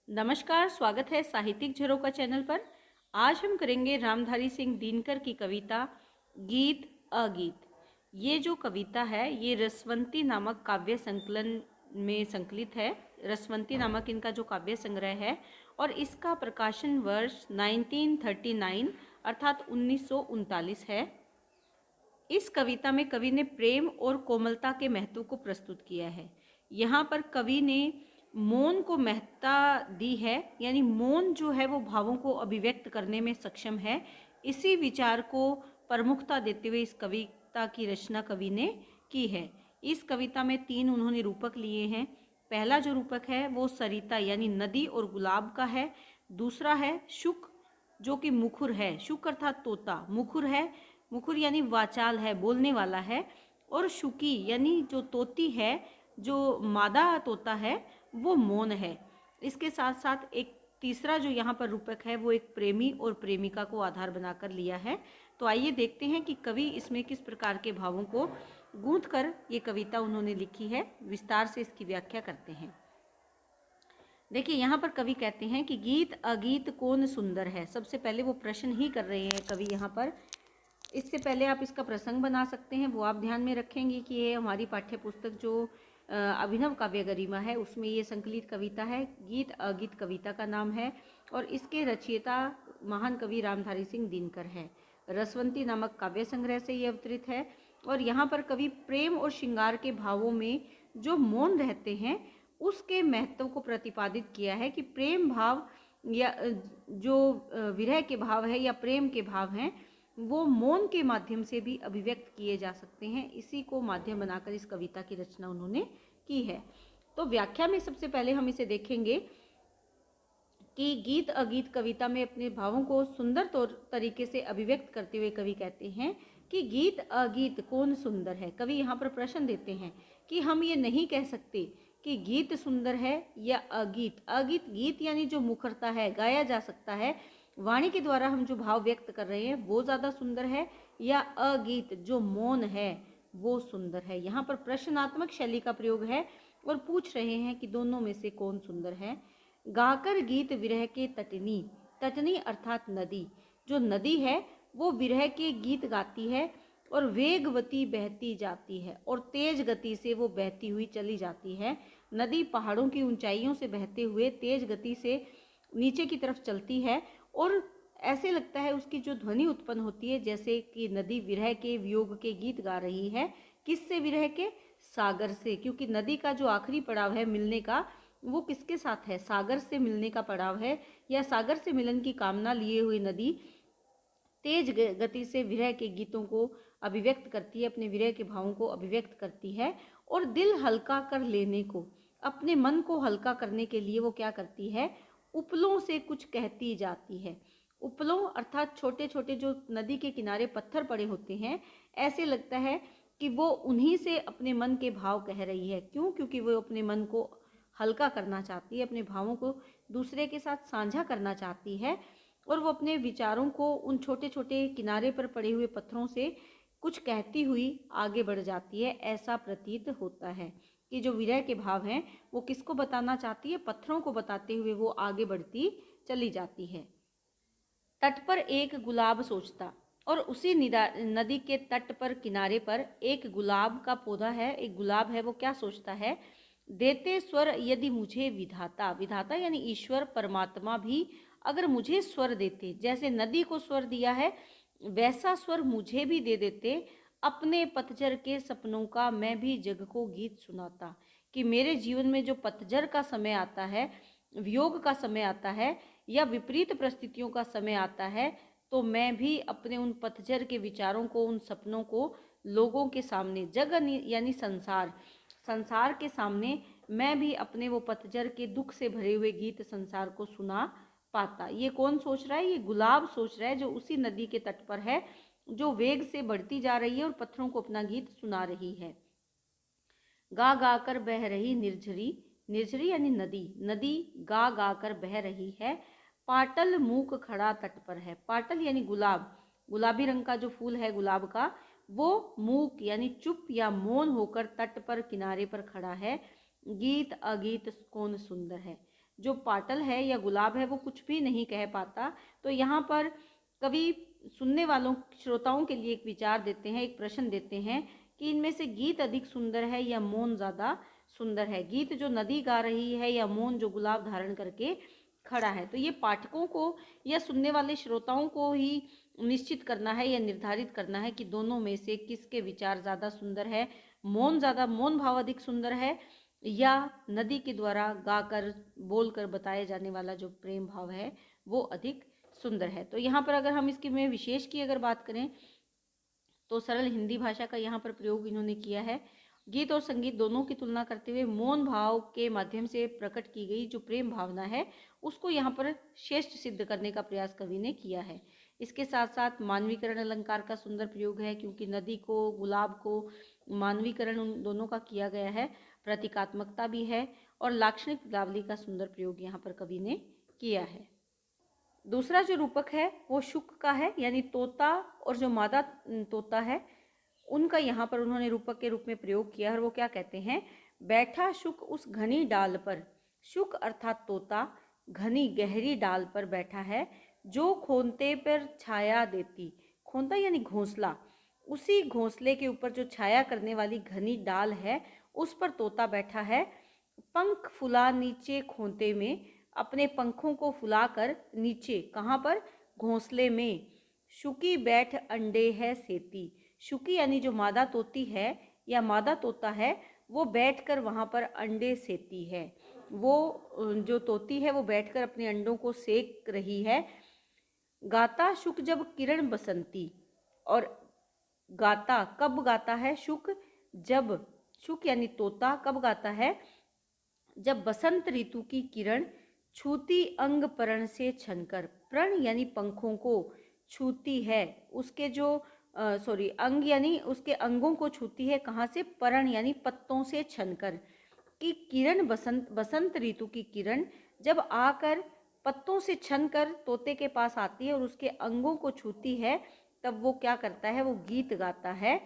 नमस्कार, स्वागत है साहित्यिक झरोखा चैनल पर। आज हम करेंगे रामधारी सिंह दिनकर की कविता गीत अगीत। ये जो कविता है ये रसवंती नामक काव्य संकलन में संकलित है। रसवंती नामक इनका जो काव्य संग्रह है और इसका प्रकाशन वर्ष 1939 अर्थात 1939 है। इस कविता में कवि ने प्रेम और कोमलता के महत्व को प्रस्तुत किया है। यहाँ पर कवि ने मौन को महत्ता दी है, यानी मौन जो है वो भावों को अभिव्यक्त करने में सक्षम है। इसी विचार को प्रमुखता देते हुए इस कविता की रचना कवि ने की है। इस कविता में 3 उन्होंने रूपक लिए हैं। पहला जो रूपक है वो सरिता यानी नदी और गुलाब का है। दूसरा है शुक जो कि मुखुर है, शुक अर्थात तोता, मुखुर है, मुखुर यानी वाचाल है, बोलने वाला है। और शुकी यानी जो तोती है, जो मादा तोता है वो मौन है। इसके साथ साथ एक तीसरा जो यहाँ पर रूपक है वो एक प्रेमी और प्रेमिका को आधार बनाकर लिया है। तो आइए देखते हैं कि कवि इसमें किस प्रकार के भावों को गूंथ कर ये कविता उन्होंने लिखी है। विस्तार से इसकी व्याख्या करते हैं। देखिए यहाँ पर कवि कहते हैं कि गीत अगीत कौन सुंदर है। सबसे पहले वो प्रश्न ही कर रहे हैं कवि यहाँ पर। इससे पहले आप इसका प्रसंग बना सकते हैं, वो आप ध्यान में रखेंगे कि ये हमारी पाठ्य पुस्तक जो अभिनव काव्य गरिमा है उसमें ये संकलित कविता है। गीत अगीत कविता का नाम है और इसके रचयिता महान कवि रामधारी सिंह दिनकर है। रसवंती नामक काव्य संग्रह से ये अवतरित है और यहाँ पर कवि प्रेम और श्रृंगार के भावों में जो मौन रहते हैं उसके महत्व को प्रतिपादित किया है कि प्रेम भाव या जो विरह के भाव है या प्रेम के भाव हैं वो मौन के माध्यम से भी अभिव्यक्त किए जा सकते हैं। इसी को माध्यम बनाकर इस कविता की रचना उन्होंने की है। तो व्याख्या में सबसे पहले हम इसे देखेंगे कि गीत अगीत कविता में अपने भावों को सुंदर तरीके से अभिव्यक्त करते हुए कवि कहते हैं कि गीत अगीत कौन सुंदर है। कवि यहाँ पर प्रश्न देते हैं कि हम ये नहीं कह सकते कि गीत सुंदर है या अगीत। अगीत गीत यानी जो मुखरता है, गाया जा सकता है, वाणी के द्वारा हम जो भाव व्यक्त कर रहे हैं वो ज़्यादा सुंदर है, या अगीत जो मौन है वो सुंदर है। यहाँ पर प्रश्नात्मक शैली का प्रयोग है और पूछ रहे हैं कि दोनों में से कौन सुंदर है। गाकर गीत विरह के तटनी, तटनी अर्थात नदी, जो नदी है वो विरह के गीत गाती है और वेगवती बहती जाती है और तेज गति से वो बहती हुई चली जाती है। नदी पहाड़ों की ऊंचाइयों से बहते हुए तेज गति से नीचे की तरफ चलती है और ऐसे लगता है उसकी जो ध्वनि उत्पन्न होती है जैसे कि नदी विरह के वियोग के गीत गा रही है। किससे? विरह के सागर से, क्योंकि नदी का जो आखिरी पड़ाव है मिलने का वो किसके साथ है? सागर से मिलने का पड़ाव है, या सागर से मिलन की कामना लिए हुई नदी तेज गति से विरह के गीतों को अभिव्यक्त करती है, अपने विरह के भावों को अभिव्यक्त करती है। और दिल हल्का कर लेने को, अपने मन को हल्का करने के लिए वो क्या करती है? उपलों से कुछ कहती जाती है। उपलों अर्थात छोटे छोटे जो नदी के किनारे पत्थर पड़े होते हैं, ऐसे लगता है कि वो उन्हीं से अपने मन के भाव कह रही है। क्यों? क्योंकि वो अपने मन को हल्का करना चाहती है, अपने भावों को दूसरे के साथ साझा करना चाहती है और वो अपने विचारों को उन छोटे छोटे किनारे पर पड़े हुए पत्थरों से कुछ कहती हुई आगे बढ़ जाती है। ऐसा प्रतीत होता है कि जो विरह के भाव हैं वो किसको बताना चाहती है? पत्थरों को बताते हुए वो आगे बढ़ती चली जाती है। तट पर एक गुलाब सोचता, और उसी नदी के तट पर किनारे पर एक गुलाब का पौधा है, एक गुलाब है, वो क्या सोचता है? देते स्वर यदि मुझे विधाता, विधाता यानी ईश्वर परमात्मा भी अगर मुझे स्वर देते, जैसे नदी को स्वर दिया है वैसा स्वर मुझे भी दे देते, अपने पतझर के सपनों का मैं भी जग को गीत सुनाता। कि मेरे जीवन में जो पतझर का समय आता है, वियोग का समय आता है या विपरीत परिस्थितियों का समय आता है, तो मैं भी अपने उन पतझर के विचारों को, उन सपनों को लोगों के सामने, जग यानी संसार, संसार के सामने मैं भी अपने वो पतझर के दुख से भरे हुए गीत संसार को सुना पाता। ये कौन सोच रहा है? ये गुलाब सोच रहा है, जो उसी नदी के तट पर है, जो वेग से बढ़ती जा रही है और पत्थरों को अपना गीत सुना रही है। गा गा कर बह रही निर्झरी, निर्झरी यानी नदी, नदी गा गा कर बह रही है। पाटल मूक खड़ा तट पर है, पाटल यानी गुलाब, गुलाबी रंग का जो फूल है गुलाब का, वो मूक यानी चुप या मौन होकर तट पर किनारे पर खड़ा है। गीत अगीत कौन सुंदर है। जो पाटल है या गुलाब है वो कुछ भी नहीं कह पाता। तो यहाँ पर कवि सुनने वालों श्रोताओं के लिए एक विचार देते हैं, एक प्रश्न देते हैं कि इनमें से गीत अधिक सुंदर है या मौन ज़्यादा सुंदर है। गीत जो नदी गा रही है या मौन जो गुलाब धारण करके खड़ा है। तो ये पाठकों को या सुनने वाले श्रोताओं को ही निश्चित करना है या निर्धारित करना है कि दोनों में से किसके विचार ज़्यादा सुंदर है। मौन भाव अधिक सुंदर है या नदी के द्वारा गाकर बोलकर बताए जाने वाला जो प्रेम भाव है वो अधिक सुंदर है। तो यहाँ पर अगर हम इसकी में विशेष की अगर बात करें तो सरल हिंदी भाषा का यहाँ पर प्रयोग इन्होंने किया है। गीत और संगीत दोनों की तुलना करते हुए मौन भाव के माध्यम से प्रकट की गई जो प्रेम भावना है उसको यहाँ पर श्रेष्ठ सिद्ध करने का प्रयास कवि ने किया है। इसके साथ साथ मानवीकरण अलंकार का सुंदर प्रयोग है, क्योंकि नदी को गुलाब को मानवीकरण उन दोनों का किया गया है। प्रतीकात्मकता भी है और लाक्षणिक पदावली का सुंदर प्रयोग यहाँ पर कवि ने किया है। दूसरा जो रूपक है वो शुक का है, यानी तोता और जो मादा तोता है उनका यहाँ पर उन्होंने रूपक के रूप में प्रयोग किया है। और वो क्या कहते हैं, बैठा शुक उस घनी डाल पर। शुक अर्थात तोता घनी गहरी डाल पर बैठा है, जो खोंते पर छाया देती। खोंता यानी घोंसला, उसी घोंसले के ऊपर जो छाया करने वाली घनी डाल है उस पर तोता बैठा है। पंख फुला नीचे खोंते में, अपने पंखों को फुलाकर नीचे, कहाँ पर, घोंसले में। शुकी बैठ अंडे है सेती। शुकी यानी जो मादा तोती है या मादा तोता है वो बैठकर वहाँ पर अंडे सेती है। वो जो तोती है वो बैठकर अपने अंडों को सेक रही है। गाता शुक जब किरण बसंती, और गाता कब गाता है शुक, जब, शुक यानी तोता कब गाता है, जब बसंत ऋतु की किरण छूती अंग परण से छनकर। प्रण यानी पंखों को, छूती है उसके जो अंग यानी उसके अंगों को छूती है, कहाँ से, परण यानी पत्तों से छनकर। कि किरण बसंत ऋतु की किरण जब आकर पत्तों से छनकर तोते के पास आती है और उसके अंगों को छूती है, तब वो क्या करता है, वो गीत गाता है।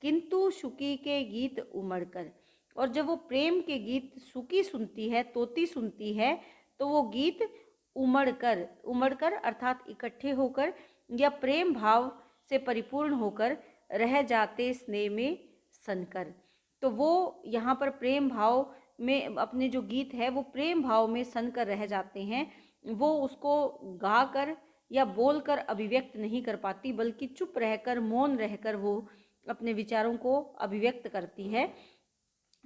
किंतु शुकी के गीत उमड़कर, और जब वो प्रेम के गीत शुकी सुनती है, तोती सुनती है, तो वो गीत उमड़कर अर्थात इकट्ठे होकर या प्रेम भाव से परिपूर्ण होकर रह जाते स्नेह में सनकर। तो वो यहाँ पर प्रेम भाव में अपने जो गीत है वो प्रेम भाव में सनकर रह जाते हैं। वो उसको गाकर या बोलकर अभिव्यक्त नहीं कर पाती, बल्कि चुप रहकर, मौन रहकर वो अपने विचारों को अभिव्यक्त करती है।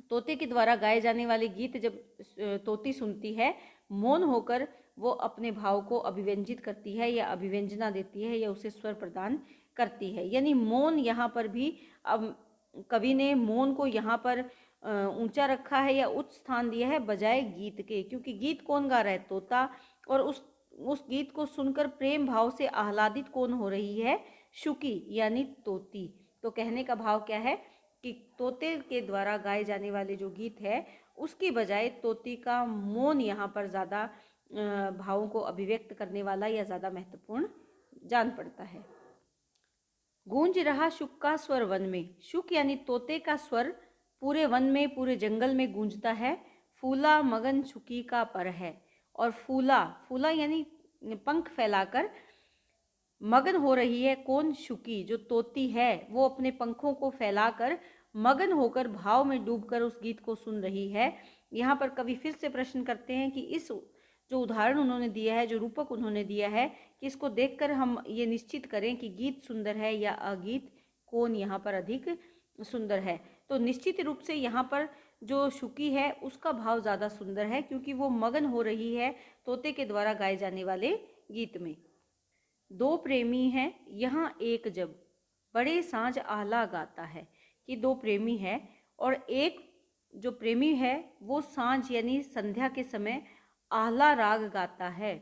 तोते के द्वारा गाए जाने वाले गीत जब तोती सुनती है, मौन होकर वो अपने भाव को अभिव्यंजित करती है या अभिव्यंजना देती है या उसे स्वर प्रदान करती है। यानी मौन यहाँ पर भी, अब कवि ने मौन को यहाँ पर ऊंचा रखा है या उच्च स्थान दिया है बजाय गीत के, क्योंकि गीत कौन गा रहा है, तोता, और उस गीत को सुनकर प्रेम भाव से आह्लादित कौन हो रही है, शुकी यानी तोती। तो कहने का भाव क्या है कि तोते के द्वारा गाए जाने वाले जो गीत है उसकी बजाय तोती का मौन यहाँ पर ज़्यादा भावों को अभिव्यक्त करने वाला या ज़्यादा महत्वपूर्ण जान पड़ता है। गूंज रहा शुक का स्वर वन में। शुक यानी तोते का स्वर पूरे वन में, पूरे जंगल में गूंजता है। फूला मगन शुकी का पर है, और फूला यानी पंख फैलाकर मगन हो रही है कौन, शुकी जो तोती है वो अपने पंखों को फैलाकर मगन होकर भाव में डूबकर उस गीत को सुन रही है। यहाँ पर कवि फिर से प्रश्न करते हैं कि इस जो उदाहरण उन्होंने दिया है, जो रूपक उन्होंने दिया है, कि इसको देखकर हम ये निश्चित करें कि गीत सुंदर है या अगीत, कौन यहाँ पर अधिक सुंदर है। तो निश्चित रूप से यहाँ पर जो शुकी है उसका भाव ज़्यादा सुंदर है, क्योंकि वो मगन हो रही है तोते के द्वारा गाए जाने वाले गीत में। दो प्रेमी हैं यहाँ एक जब, बड़े सांझ आहला गाता है। कि दो प्रेमी है और एक जो प्रेमी है वो सांझ यानी संध्या के समय आहला राग गाता है।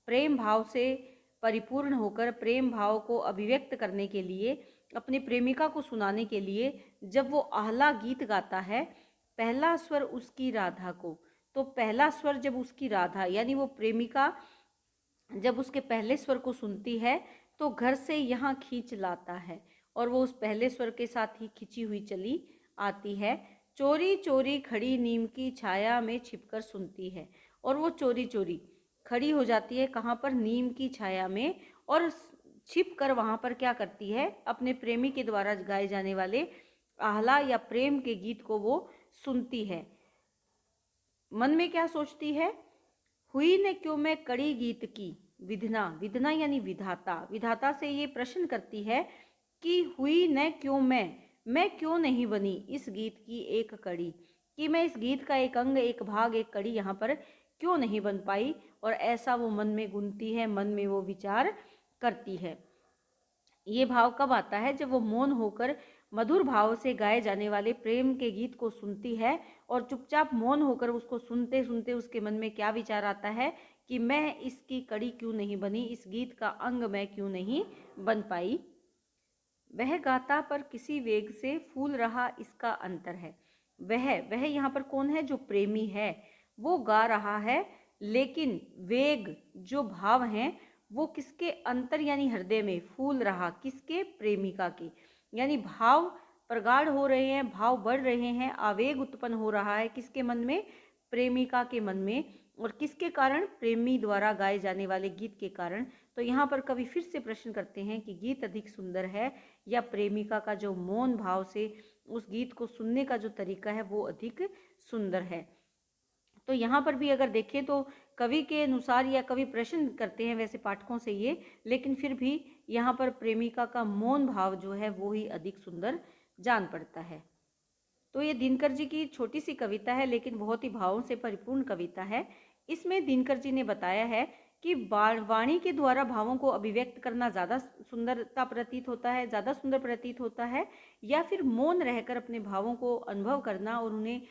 प्रेम भाव से परिपूर्ण होकर प्रेम भाव को अभिव्यक्त करने के लिए, अपनी प्रेमिका को सुनाने के लिए जब वो आहला गीत गाता है, पहला स्वर उसकी राधा को। तो पहला स्वर जब उसकी राधा यानी वो प्रेमिका जब उसके पहले स्वर को सुनती है तो घर से यहाँ खींच लाता है, और वो उस पहले स्वर के साथ ही खिंची हुई चली आती है। चोरी चोरी खड़ी नीम की छाया में छिपकर सुनती है, और वो चोरी चोरी खड़ी हो जाती है कहाँ पर, नीम की छाया में, और छिप कर वहाँ पर क्या करती है, अपने प्रेमी के द्वारा गाए जाने वाले आहला या प्रेम के गीत को वो सुनती है। मन में क्या सोचती है, हुई न क्यों मैं कड़ी गीत की विधना, विधना यानी विधाता, विधाता से ये प्रश्न करती है कि हुई न क्यों मैं क्यों नहीं बनी इस गीत की एक कड़ी, कि मैं इस गीत का एक अंग, एक भाग, एक कड़ी यहाँ पर क्यों नहीं बन पाई। और ऐसा वो मन में गुनती है, मन में वो विचार करती है। ये भाव कब आता है, जब वो मौन होकर मधुर भाव से गाए जाने वाले प्रेम के गीत को सुनती है, और चुपचाप मौन होकर उसको सुनते सुनते उसके मन में क्या विचार आता है कि मैं इसकी कड़ी क्यों नहीं बनी, इस गीत का अंग मैं क्यों नहीं बन पाई। वह गाता पर किसी वेग से फूल रहा इसका अंतर है। वह यहाँ पर कौन है, जो प्रेमी है, वो गा रहा है, लेकिन वेग जो भाव हैं वो किसके अंतर यानी हृदय में फूल रहा, किसके, प्रेमिका के, यानी भाव प्रगाढ़ हो रहे हैं, भाव बढ़ रहे हैं, आवेग उत्पन्न हो रहा है किसके मन में, प्रेमिका के मन में। और किसके कारण, प्रेमी द्वारा गाए जाने वाले गीत के कारण। तो यहाँ पर कवि फिर से प्रश्न करते हैं कि गीत अधिक सुंदर है या प्रेमिका का जो मौन भाव से उस गीत को सुनने का जो तरीका है वो अधिक सुंदर है। तो यहाँ पर भी अगर देखें तो कवि के अनुसार, या कवि प्रश्न करते हैं वैसे पाठकों से ये, लेकिन फिर भी यहाँ पर प्रेमिका का मौन भाव जो है वो ही अधिक सुंदर जान पड़ता है। तो ये दिनकर जी की छोटी सी कविता है, लेकिन बहुत ही भावों से परिपूर्ण कविता है। इसमें दिनकर जी ने बताया है कि वाणी के द्वारा भावों को अभिव्यक्त करना ज़्यादा सुंदरता प्रतीत होता है, ज़्यादा सुंदर प्रतीत होता है, या फिर मौन रहकर अपने भावों को अनुभव करना और उन्हें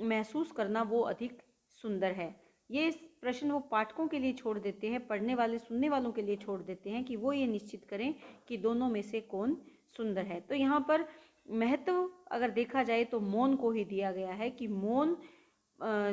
महसूस करना वो अधिक सुंदर है। ये प्रश्न वो पाठकों के लिए छोड़ देते हैं, पढ़ने वाले सुनने वालों के लिए छोड़ देते हैं कि वो ये निश्चित करें कि दोनों में से कौन सुंदर है। तो यहाँ पर महत्व अगर देखा जाए तो मौन को ही दिया गया है कि मौन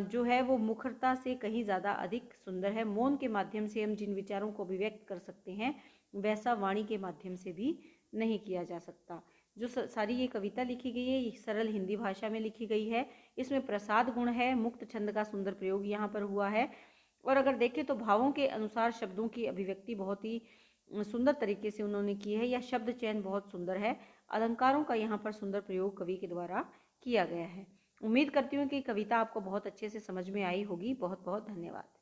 जो है वो मुखरता से कहीं ज़्यादा अधिक सुंदर है। मौन के माध्यम से हम जिन विचारों को अभिव्यक्त कर सकते हैं वैसा वाणी के माध्यम से भी नहीं किया जा सकता। जो सारी ये कविता लिखी गई है ये सरल हिंदी भाषा में लिखी गई है। इसमें प्रसाद गुण है, मुक्त छंद का सुंदर प्रयोग यहाँ पर हुआ है। और अगर देखें तो भावों के अनुसार शब्दों की अभिव्यक्ति बहुत ही सुंदर तरीके से उन्होंने की है, या शब्द चयन बहुत सुंदर है। अलंकारों का यहाँ पर सुंदर प्रयोग कवि के द्वारा किया गया है। उम्मीद करती हूँ कि कविता आपको बहुत अच्छे से समझ में आई होगी। बहुत बहुत धन्यवाद।